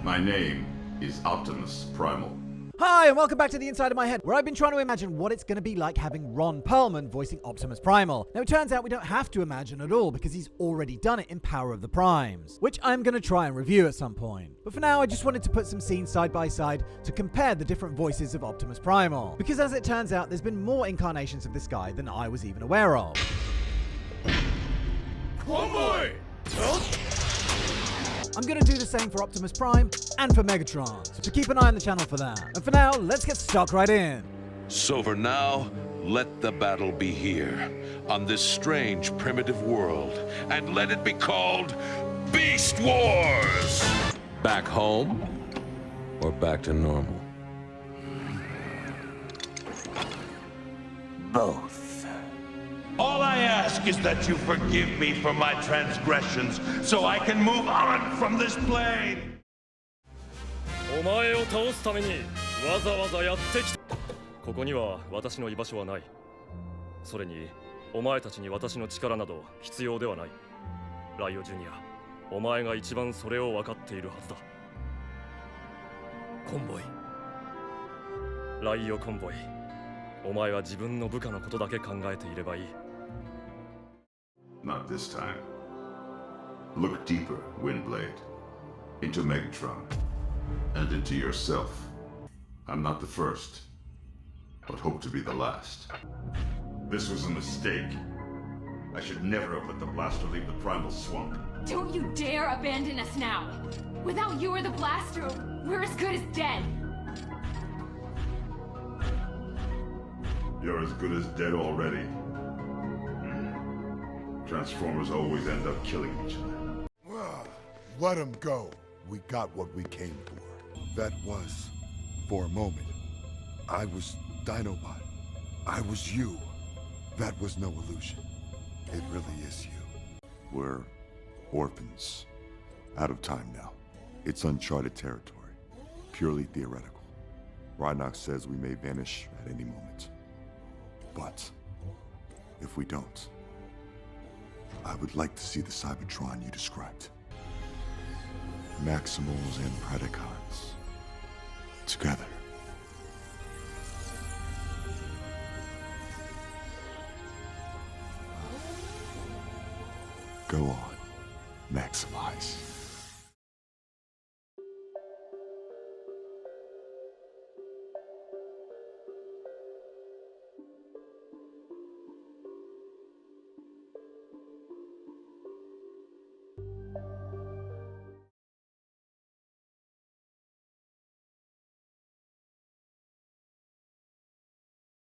My name is Optimus Primal. Hi, and welcome back to the Inside of My Head, where I've been trying to imagine what it's going to be like having Ron Perlman voicing Optimus Primal. Now, it turns out we don't have to imagine at all, because he's already done it in Power of the Primes, which I'm going to try and review at some point. But for now, I just wanted to put some scenes side by side to compare the different voices of Optimus Primal, because as it turns out, there's been more incarnations of this guy than I was even aware of. Homeboy! I'm going to do the same for Optimus Prime and for Megatron, so keep an eye on the channel for that. And for now, let's get stuck right in. So for now, let the battle be here, on this strange primitive world, and let it be called Beast Wars! Back home, or back to normal? Both. All I ask is that you forgive me for my transgressions, so I can move on from this plane. お前を倒すためにわざわざやってきた。ここには私の居場所はない。それにお前たちに私の力など必要ではない。ライオジュニア、お前が一番それを分かっているはずだ。コンボイ。ライオコンボイ。お前は自分の部下のことだけ考えていればいい。Not this time. Look deeper, Windblade. Into Megatron. And into yourself. I'm not the first, but hope to be the last. This was a mistake. I should never have let the blaster leave the Primal Swamp. Don't you dare abandon us now! Without you or the blaster, we're as good as dead! You're as good as dead already. Transformers always end up killing each other. Well, let him go. We got what we came for. That was, for a moment, I was Dinobot. I was you. That was no illusion. It really is you. We're orphans. Out of time now. It's uncharted territory. Purely theoretical. Rhinox says we may vanish at any moment. But if we don't, I would like to see the Cybertron you described. Maximals and Predacons. Together.